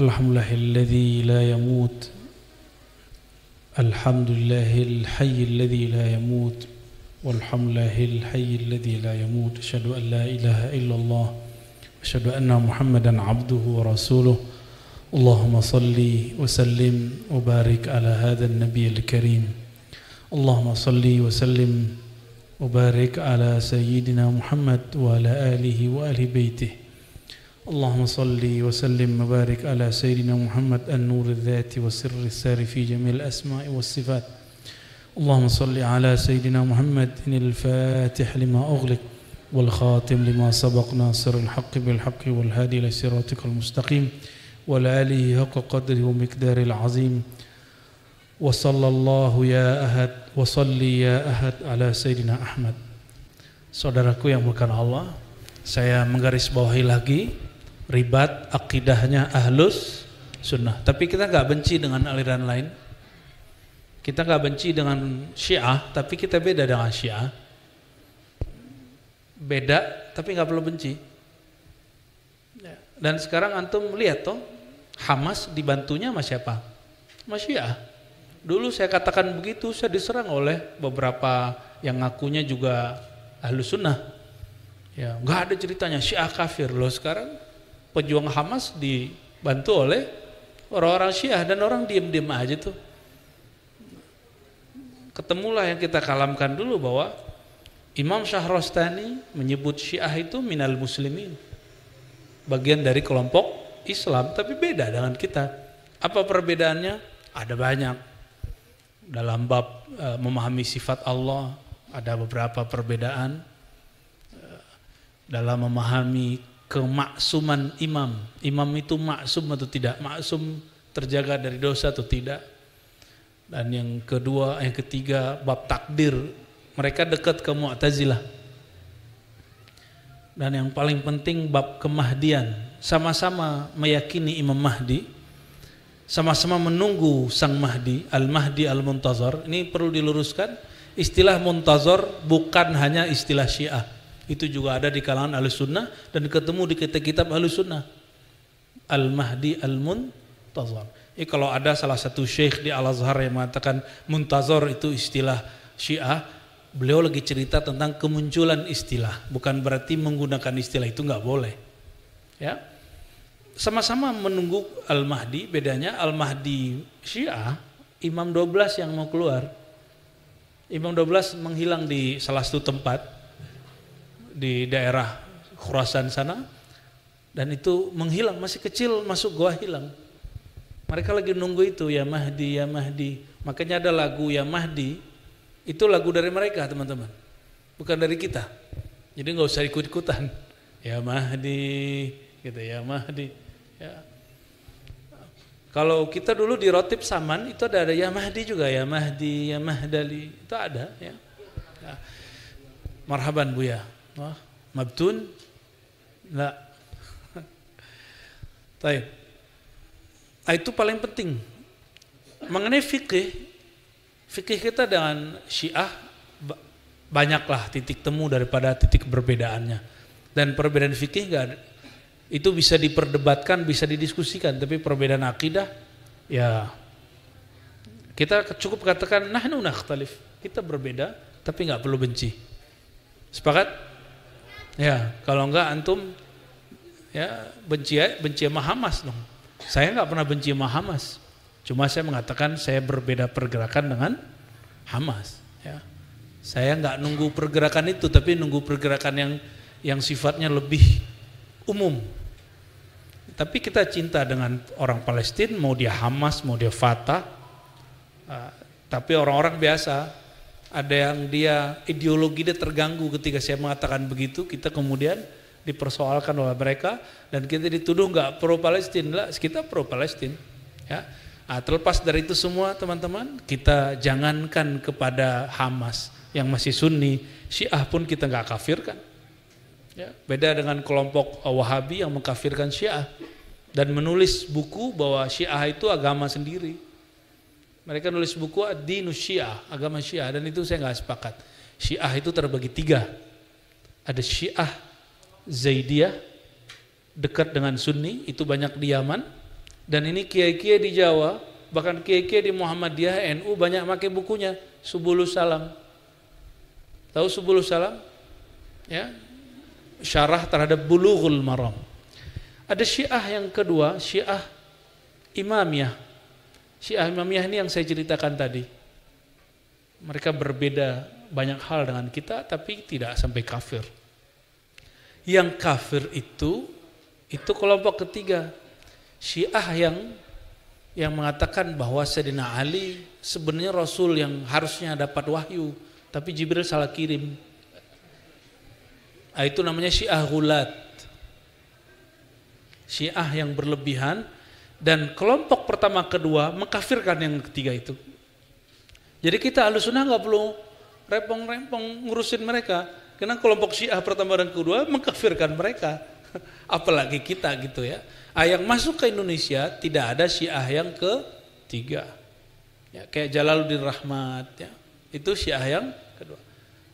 Alhamdulillahilladzi la yamut. Alhamdulillahil hayyil ladzi la yamut. Walhamdulillahil hayyil ladzi la yamut. Asyhadu an la ilaha illallah. Asyhadu anna Muhammadan abduhu wa rasuluh. Allahumma salli wa sallim wa barik ala hadzal nabiyil karim. Allahumma salli wa sallim wa barik ala sayyidina Muhammad wa ala alihi wa ahli baitihi. Allahumma salli wa sallim wa barik ala sayyidina Muhammad an-nur adh-dhati wa sirri as-sari fi jami'il asma'i was sifat. Allahumma salli ala sayyidina Muhammadin al-fatih lima ughliq wal khatim lima sabaq nasiril haqqi bil haqqi wal hadi ila siratikal mustaqim wa ala alihi haqqa qadrihi wa miqdaril azim. Wa sallallahu ya ahad wa salli ya ahad ala sayyidina Ahmad. Saudaraku yang bukan Allah, saya menggarisbawahi lagi ribat akidahnya Ahlus Sunnah. Tapi kita nggak benci dengan aliran lain. Kita nggak benci dengan Syiah, tapi kita beda dengan Syiah. Beda, tapi nggak perlu benci. Dan sekarang antum lihat toh, Hamas dibantunya sama siapa? Sama Syiah. Dulu saya katakan begitu, saya diserang oleh beberapa yang ngakunya juga Ahlus Sunnah. Ya, nggak ada ceritanya Syiah kafir. Loh sekarang pejuang Hamas dibantu oleh orang-orang Syiah dan orang diam-diam aja tuh. Ketemulah yang kita kalamkan dulu bahwa Imam Syahrastani menyebut Syiah itu minal muslimin, bagian dari kelompok Islam, tapi beda dengan kita. Apa perbedaannya? Ada banyak. Dalam bab memahami sifat Allah ada beberapa perbedaan. Dalam memahami kemaksuman imam, imam itu maksum atau tidak, maksum terjaga dari dosa atau tidak. Dan yang kedua, yang ketiga bab takdir, mereka dekat ke Mu'tazilah. Dan yang paling penting bab kemahdian, sama-sama meyakini Imam Mahdi, sama-sama menunggu Sang Mahdi, Al-Mahdi Al-Muntazar. Ini perlu diluruskan, istilah Muntazar bukan hanya istilah Syiah. Itu juga ada di kalangan Ahlus Sunnah dan ketemu di kitab Ahlus Sunnah. Al-Mahdi Al-Muntazar. Ini kalau ada salah satu syekh di Al-Azhar yang mengatakan Muntazar itu istilah Syiah, beliau lagi cerita tentang kemunculan istilah, bukan berarti menggunakan istilah itu nggak boleh. Ya, sama-sama menunggu Al-Mahdi. Bedanya Al-Mahdi Syiah, Imam 12 yang mau keluar. Imam 12 menghilang di salah satu tempat di daerah Khurasan sana, dan itu menghilang, masih kecil, masuk gua hilang. Mereka lagi nunggu itu, ya Mahdi, ya Mahdi. Makanya ada lagu Ya Mahdi, itu lagu dari mereka teman-teman, bukan dari kita. Jadi nggak usah ikut-ikutan. Ya Mahdi, gitu, ya Mahdi. Ya. Kalau kita dulu di Rotib Saman itu ada Ya Mahdi juga, ya Mahdi, ya Mahdali, itu ada. Ya. Ya. Marhaban Buya. Wah, mabtun? Enggak. Baik. Nah, itu paling penting. Mengenai fikih kita dengan Syiah banyaklah titik temu daripada titik perbedaannya. Dan perbedaan fikih enggak ada. Itu bisa diperdebatkan, bisa didiskusikan, tapi perbedaan akidah ya kita cukup katakan nahnu nakhtalif. Kita berbeda tapi enggak perlu benci. Sepakat? Ya, kalau enggak antum ya benci sama Hamas dong. Saya enggak pernah benci sama Hamas. Cuma saya mengatakan saya berbeda pergerakan dengan Hamas, ya. Saya enggak nunggu pergerakan itu, tapi nunggu pergerakan yang sifatnya lebih umum. Tapi kita cinta dengan orang Palestina, mau dia Hamas, mau dia Fatah. Tapi orang-orang biasa, ada yang dia ideologi dia terganggu ketika saya mengatakan begitu, kita kemudian dipersoalkan oleh mereka dan kita dituduh nggak pro Palestina. Lah, kita pro Palestina. Ya. Nah, terlepas dari itu semua teman-teman, kita jangankan kepada Hamas yang masih Sunni, Syiah pun kita nggak kafirkan. Ya, beda dengan kelompok Wahabi yang mengkafirkan Syiah dan menulis buku bahwa Syiah itu agama sendiri. Mereka nulis buku Ad-Dinus Syiah, agama Syiah, dan itu saya nggak sepakat. Syiah itu terbagi 3. Ada Syiah Zaidiyah, dekat dengan Sunni, itu banyak di Yaman. Dan ini kiai-kiai di Jawa, bahkan kiai-kiai di Muhammadiyah NU banyak pakai bukunya Subulus Salam. Tahu Subulus Salam? Ya. Syarah terhadap Bulughul Maram. Ada Syiah yang kedua, Syiah Imamiyah. Syiah Imamiyah ini yang saya ceritakan tadi. Mereka berbeda banyak hal dengan kita, tapi tidak sampai kafir. Yang kafir itu kelompok ketiga. Syiah yang mengatakan bahwa Sayyidina Ali sebenarnya Rasul yang harusnya dapat wahyu, tapi Jibril salah kirim. Itu namanya Syiah Ghulat. Syiah yang berlebihan. Dan kelompok pertama kedua mengkafirkan yang ketiga itu. Jadi kita Ahlussunnah nggak perlu rempong-rempong ngurusin mereka, karena kelompok Syiah pertama dan kedua mengkafirkan mereka. Apalagi kita gitu ya. Yang masuk ke Indonesia tidak ada Syiah yang ketiga. Ya, kayak Jalaluddin Rahmat ya. Itu Syiah yang kedua.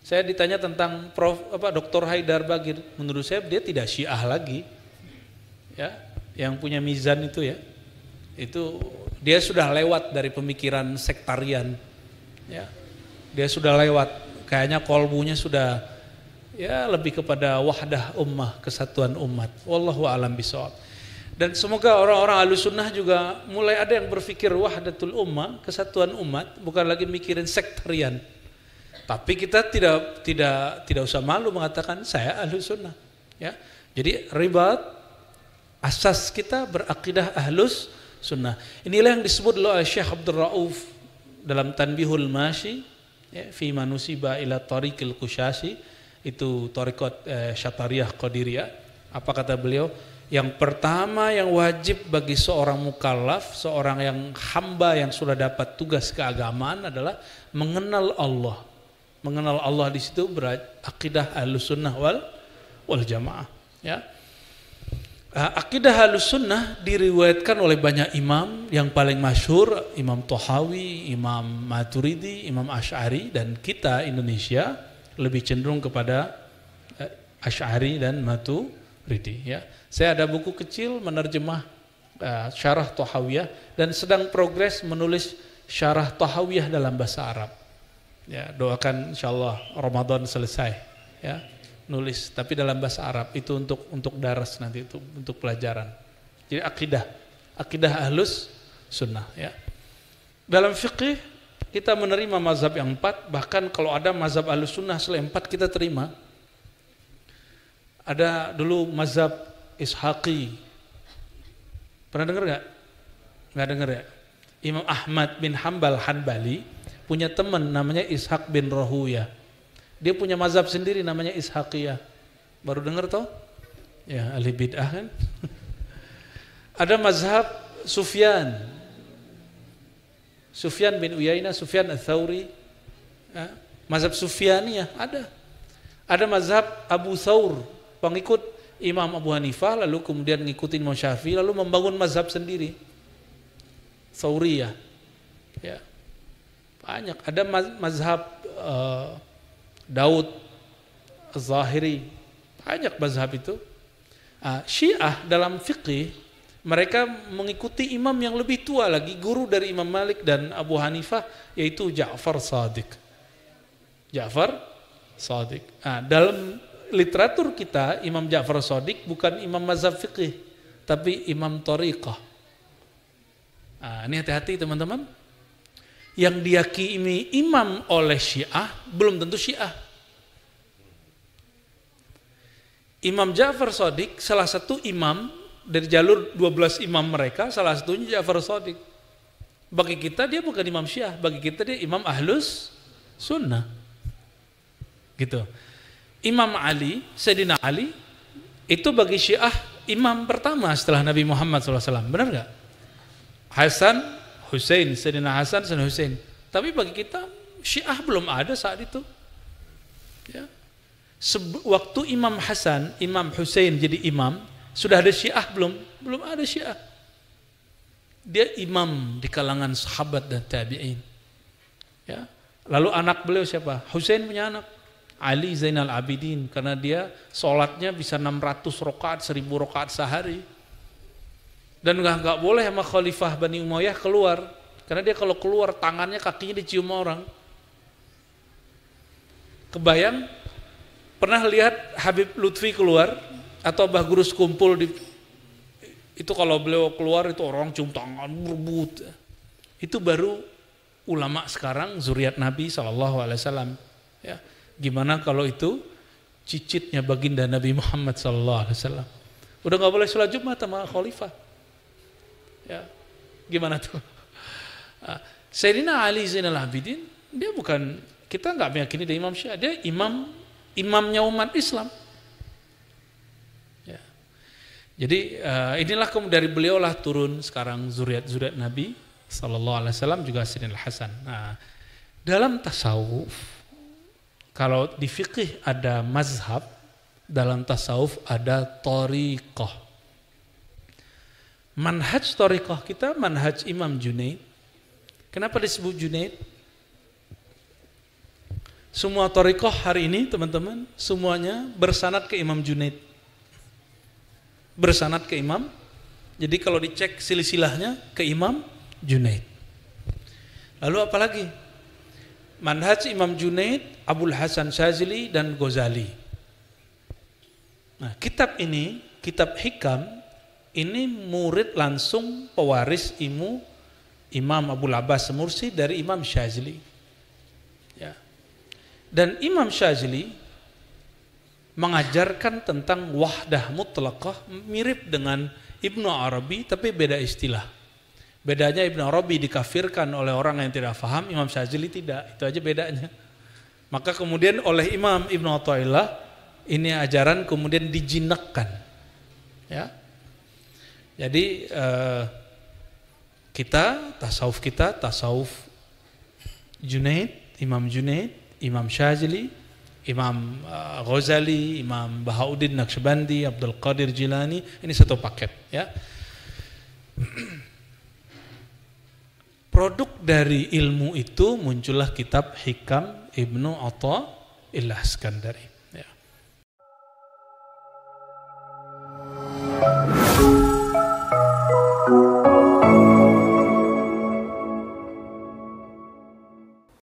Saya ditanya tentang Dr. Haidar Bagir, menurut saya dia tidak Syiah lagi. Ya, yang punya Mizan itu ya. Itu dia sudah lewat dari pemikiran sektarian. Ya. Dia sudah lewat, kayaknya kolbunya sudah ya lebih kepada wahdah ummah, kesatuan umat. Wallahu a'lam bishawab. Dan semoga orang-orang Ahlussunnah juga mulai ada yang berpikir wahdatul ummah, kesatuan umat, bukan lagi mikirin sektarian. Tapi kita tidak usah malu mengatakan saya Ahlussunnah. Ya. Jadi ribat asas kita berakidah Ahlus Sunnah. Inilah yang disebut oleh Syekh Abdul Rauf dalam Tanbihul Masyi ya, fi manusiba ila tariqil Qusyasi, itu tariqat Syatariyah Qadiriyah. Apa kata beliau? Yang pertama yang wajib bagi seorang mukallaf, seorang yang hamba yang sudah dapat tugas keagamaan adalah mengenal Allah. Mengenal Allah di situ berakidah Ahlussunnah wal Jamaah ya. Akidah Ahlussunnah diriwayatkan oleh banyak imam, yang paling masyhur Imam Thahawi, Imam Maturidi, Imam Asy'ari, dan kita Indonesia lebih cenderung kepada Asy'ari dan Maturidi ya. Saya ada buku kecil menerjemah syarah Thahawiyah dan sedang progres menulis syarah Thahawiyah dalam bahasa Arab. Ya, doakan insyaallah Ramadan selesai ya. Nulis tapi dalam bahasa Arab, itu untuk daras nanti, itu untuk pelajaran. Jadi akidah Ahlus Sunnah ya. Dalam fikih kita menerima mazhab yang 4, bahkan kalau ada mazhab Ahlus Sunnah selain 4 kita terima. Ada dulu mazhab Ishaqi. Pernah dengar enggak? Enggak dengar ya? Imam Ahmad bin Hanbal Hanbali punya teman namanya Ishaq bin Rahuyah. Dia punya mazhab sendiri namanya Ishaqiyah. Baru dengar toh? Ya, ahli bid'ah kan. Ada mazhab Sufyan bin Uyainah, Sufyan Ats-Tsauri. Ya, mazhab Sufyaniyah ada. Ada mazhab Abu Thawr, pengikut Imam Abu Hanifah, lalu kemudian ngikutin Imam Syafi'i, lalu membangun mazhab sendiri. Tsauriyah. Ya. Banyak. Ada mazhab Daud Az-Zahiri, banyak mazhab itu. Syiah dalam fikih mereka mengikuti imam yang lebih tua lagi, guru dari Imam Malik dan Abu Hanifah, yaitu Ja'far Shadiq. Dalam literatur kita Imam Ja'far Shadiq bukan imam mazhab fikih, tapi imam thariqah. Ini hati-hati teman-teman. Yang diyakini imam oleh Syiah belum tentu Syiah. Imam Ja'far Shadiq salah satu imam dari jalur 12 imam mereka, salah satunya Ja'far Shadiq. Bagi kita dia bukan imam Syiah, bagi kita dia imam Ahlus Sunnah. Gitu. Imam Ali, Sayyidina Ali itu bagi Syiah imam pertama setelah Nabi Muhammad SAW. Benar nggak? Hasan Hussein, Sayyidina Hasan dan Hussein. Tapi bagi kita Syiah belum ada saat itu. Ya. Waktu Imam Hasan, Imam Hussein jadi imam, sudah ada Syiah belum? Belum ada Syiah. Dia imam di kalangan sahabat dan tabi'in. Ya. Lalu anak beliau siapa? Hussein punya anak Ali Zainal Abidin, karena dia sholatnya bisa 600 rakaat, 1000 rakaat sehari. Dan nggak boleh sama Khalifah Bani Umayyah keluar, karena dia kalau keluar tangannya kakinya dicium orang. Kebayang pernah lihat Habib Lutfi keluar atau Mbah Gurus kumpul itu kalau beliau keluar itu orang cium tangan berebut. Itu baru ulama sekarang zuriat Nabi SAW. Ya, gimana kalau itu cicitnya baginda Nabi Muhammad SAW. Udah nggak boleh sholat Jumat sama Khalifah. Ya, gimana tuh? Sayyidina Ali Zainal Abidin dia bukan, kita nggak meyakini dia Imam Syiah, dia imamnya umat Islam. Ya. Jadi inilah dari beliau lah turun sekarang zuriat Nabi Sallallahu Alaihi Wasallam juga Sayyidina Hasan. Nah, dalam tasawuf, kalau di fikih ada mazhab, dalam tasawuf ada thariqah. Manhaj thariqah kita manhaj Imam Junaid. Kenapa disebut Junaid? Semua thariqah hari ini teman-teman semuanya bersanad ke Imam Junaid. Bersanad ke Imam. Jadi kalau dicek silsilahnya ke Imam Junaid. Lalu apalagi? Manhaj Imam Junaid, Abul Hasan Syazili dan Ghazali. Nah, kitab ini, kitab Hikam, ini murid langsung pewaris ilmu Imam Abul Abbas Mursi dari Imam Syazili. Ya. Dan Imam Syazili mengajarkan tentang wahdah mutlaqah mirip dengan Ibnu Arabi tapi beda istilah. Bedanya Ibnu Arabi dikafirkan oleh orang yang tidak paham, Imam Syazili tidak. Itu aja bedanya. Maka kemudian oleh Imam Ibnu Athaillah ini ajaran kemudian dijinakkan. Ya. Jadi kita tasawuf Junaid, Imam Syazili, Imam Ghazali, Imam Bahauddin Naqsyabandi, Abdul Qadir Jilani, ini satu paket, ya. Produk dari ilmu itu muncullah kitab Hikam Ibnu Athaillah Iskandari.